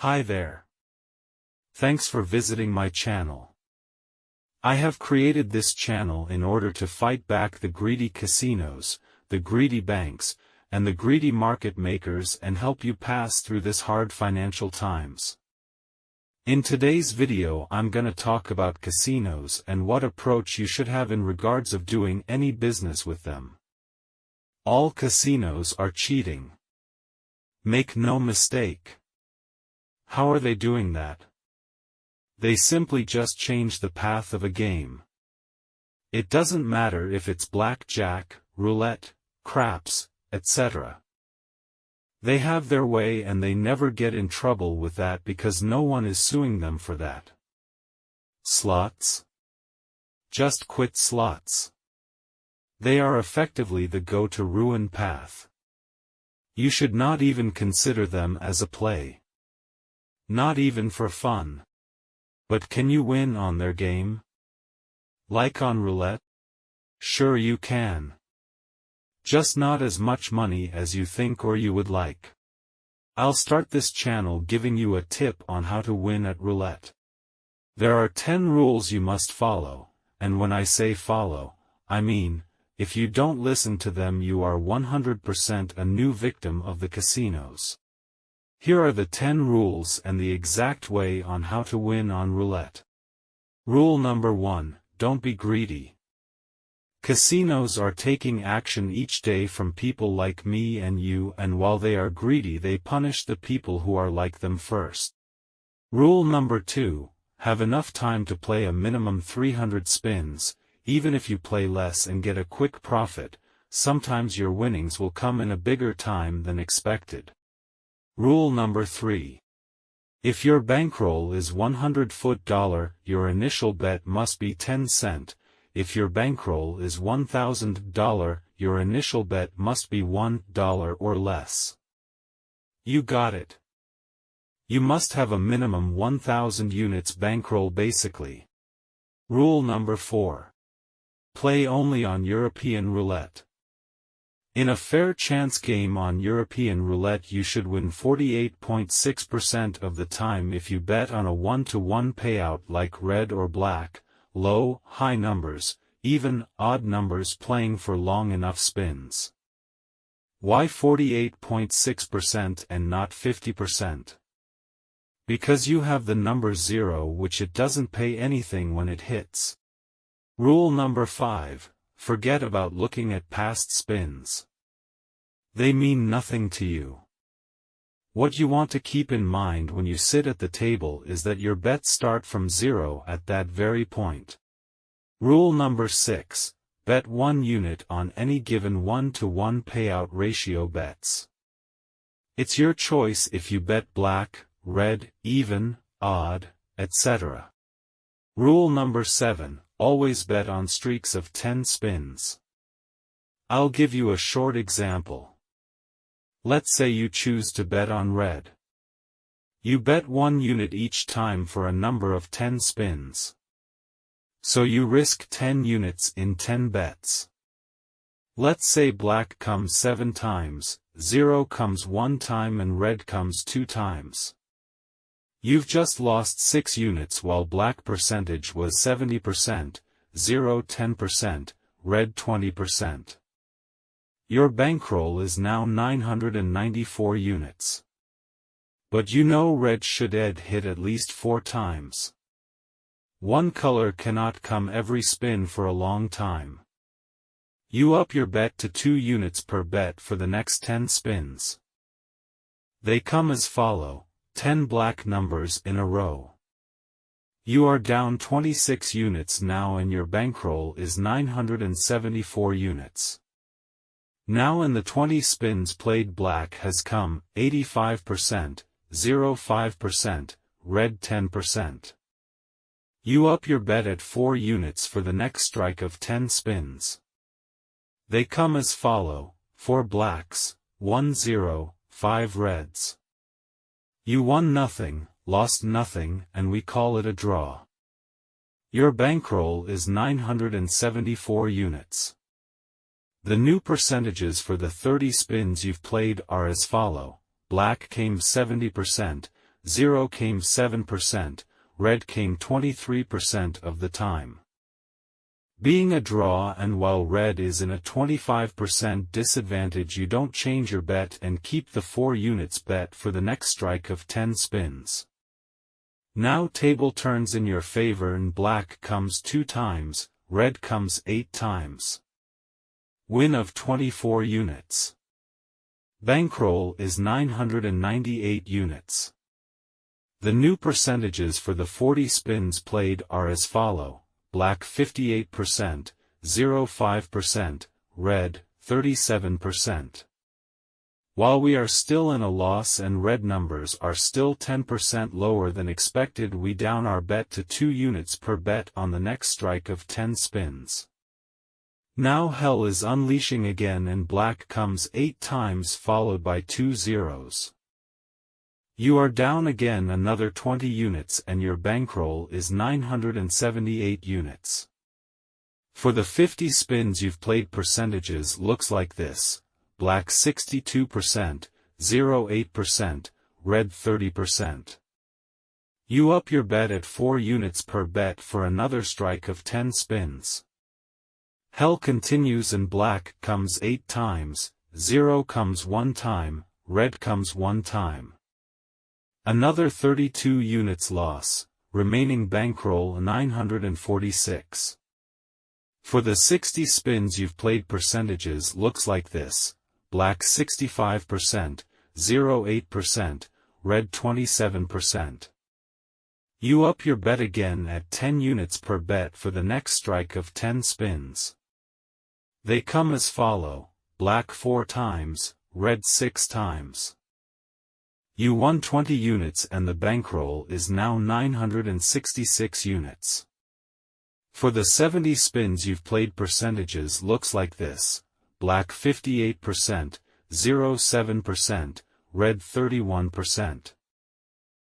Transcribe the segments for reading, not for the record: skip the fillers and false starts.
Hi there. Thanks for visiting my channel. I have created this channel in order to fight back the greedy casinos, the greedy banks, and the greedy market makers and help you pass through this hard financial times. In today's video I'm gonna talk about casinos and what approach you should have in regards of doing any business with them. All casinos are cheating. Make no mistake. How are they doing that? They simply just change the path of a game. It doesn't matter if it's blackjack, roulette, craps, etc. They have their way and they never get in trouble with that because no one is suing them for that. Slots? Just quit slots. They are effectively the go-to-ruin path. You should not even consider them as a play. Not even for fun. But can you win on their game? Like on roulette? Sure you can. Just not as much money as you think or you would like. I'll start this channel giving you a tip on how to win at roulette. There are 10 rules you must follow, and when I say follow, I mean, if you don't listen to them you are 100% a new victim of the casinos. Here are the 10 rules and the exact way on how to win on roulette. Rule number 1, don't be greedy. Casinos are taking action each day from people like me and you, and while they are greedy they punish the people who are like them first. Rule number 2, have enough time to play a minimum 300 spins, even if you play less and get a quick profit, sometimes your winnings will come in a bigger time than expected. Rule number 3. If your bankroll is $100, your initial bet must be 10 cents. If your bankroll is $1,000, your initial bet must be $1 or less. You got it. You must have a minimum 1,000 units bankroll basically. Rule number 4. Play only on European roulette. In a fair chance game on European roulette you should win 48.6% of the time if you bet on a 1-to-1 payout like red or black, low, high numbers, even, odd numbers playing for long enough spins. Why 48.6% and not 50%? Because you have the number 0 which it doesn't pay anything when it hits. Rule number 5. Forget about looking at past spins. They mean nothing to you. What you want to keep in mind when you sit at the table is that your bets start from 0 at that very point. Rule number 6. Bet 1 unit on any given 1-to-1 payout ratio bets. It's your choice if you bet black, red, even, odd, etc. Rule number 7. Always bet on streaks of 10 spins. I'll give you a short example. Let's say you choose to bet on red. You bet 1 unit each time for a number of 10 spins. So you risk 10 units in 10 bets. Let's say black comes 7 times, 0 comes 1 time and red comes 2 times. You've just lost 6 units while black percentage was 70%, 0 10%, red 20%. Your bankroll is now 994 units. But you know red should hit at least 4 times. One color cannot come every spin for a long time. You up your bet to 2 units per bet for the next 10 spins. They come as follow. 10 black numbers in a row. You are down 26 units now and your bankroll is 974 units. Now in the 20 spins played black has come, 85%, 0.5%, red 10%. You up your bet at 4 units for the next strike of 10 spins. They come as follow, 4 blacks, 1 0, 5 reds. You won nothing, lost nothing, and we call it a draw. Your bankroll is 974 units. The new percentages for the 30 spins you've played are as follow. Black came 70%, 0 came 7%, red came 23% of the time. Being a draw and while red is in a 25% disadvantage, you don't change your bet and keep the 4 units bet for the next strike of 10 spins. Now table turns in your favor and black comes 2 times, red comes 8 times. Win of 24 units. Bankroll is 998 units. The new percentages for the 40 spins played are as follow: black 58%, 0.5%, red 37%. While we are still in a loss and red numbers are still 10% lower than expected, we down our bet to 2 units per bet on the next strike of 10 spins. Now hell is unleashing again and black comes 8 times followed by 2 zeros. You are down again another 20 units and your bankroll is 978 units. For the 50 spins you've played, percentages looks like this: black 62%, 0.8%, red 30%. You up your bet at 4 units per bet for another strike of 10 spins. Hell continues and black comes 8 times, 0 comes 1 time, red comes 1 time. Another 32 units loss, remaining bankroll 946. For the 60 spins you've played, percentages looks like this: black 65%, 0.8%, red 27%. You up your bet again at 10 units per bet for the next strike of 10 spins. They come as follow: black 4 times, red 6 times. You won 20 units and the bankroll is now 966 units. For the 70 spins you've played, percentages looks like this: black 58%, 0.7%, red 31%.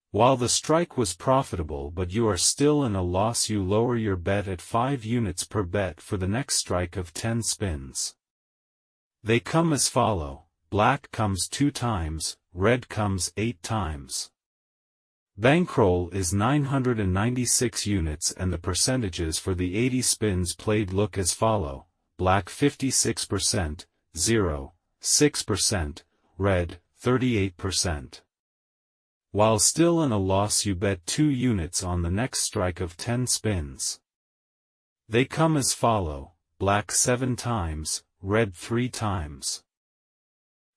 While the strike was profitable but you are still in a loss, you lower your bet at 5 units per bet for the next strike of 10 spins. They come as follow: black comes 2 times, red comes 8 times. Bankroll is 996 units and the percentages for the 80 spins played look as follow: black 56%, 0.6%, red 38%. While still in a loss, you bet 2 units on the next strike of 10 spins. They come as follow: black 7 times, red 3 times.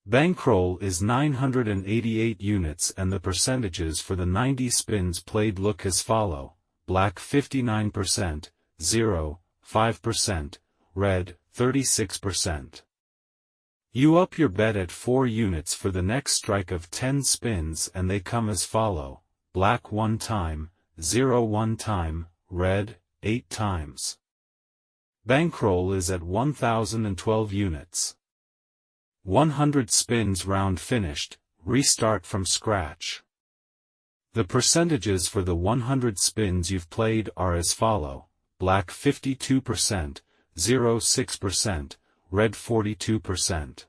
Bankroll is 988 units and the percentages for the 90 spins played look as follow: black 59%, 0.5%, red 36%. You up your bet at 4 units for the next strike of 10 spins and they come as follow: black 1 time, 0.1 time, red 8 times. Bankroll is at 1012 units. 100 spins round finished, restart from scratch. The percentages for the 100 spins you've played are as follow: black 52%, 0.6%, red 42%.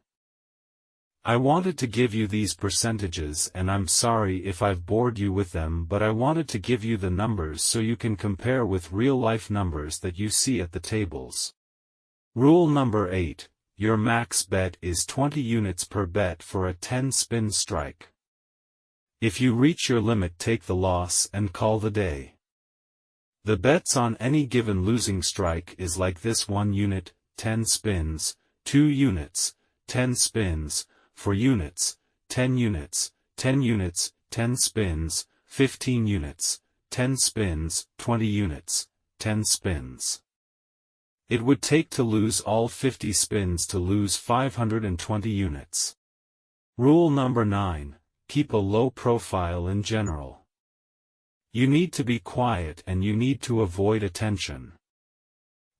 I wanted to give you these percentages and I'm sorry if I've bored you with them, but I wanted to give you the numbers so you can compare with real-life numbers that you see at the tables. Rule number 8. Your max bet is 20 units per bet for a 10-spin strike. If you reach your limit, take the loss and call the day. The bets on any given losing strike is like this: 1 unit, 10 spins, 2 units, 10 spins, 4 units, 10 units, 10 units, 10 spins, 15 units, 10 spins, 20 units, 10 spins. It would take to lose all 50 spins to lose 520 units. Rule number 9. Keep a low profile in general. You need to be quiet and you need to avoid attention.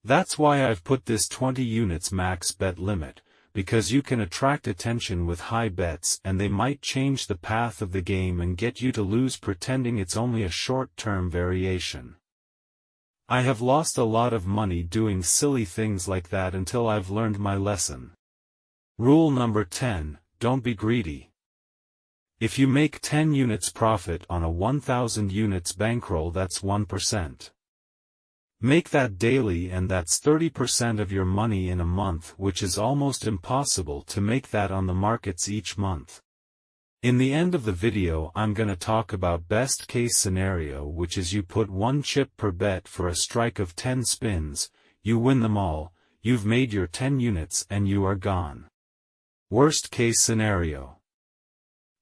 That's why I've put this 20 units max bet limit, because you can attract attention with high bets and they might change the path of the game and get you to lose pretending it's only a short-term variation. I have lost a lot of money doing silly things like that until I've learned my lesson. Rule number 10. Don't be greedy. If you make 10 units profit on a 1000 units bankroll, that's 1%. Make that daily and that's 30% of your money in a month, which is almost impossible to make that on the markets each month. In the end of the video I'm gonna talk about best case scenario, which is you put 1 chip per bet for a strike of 10 spins, you win them all, you've made your 10 units and you are gone. Worst case scenario.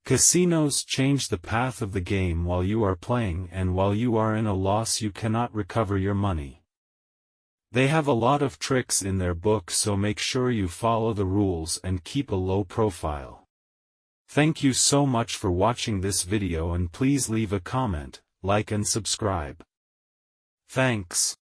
Casinos change the path of the game while you are playing, and while you are in a loss you cannot recover your money. They have a lot of tricks in their book, so make sure you follow the rules and keep a low profile. Thank you so much for watching this video, and please leave a comment, like and subscribe. Thanks.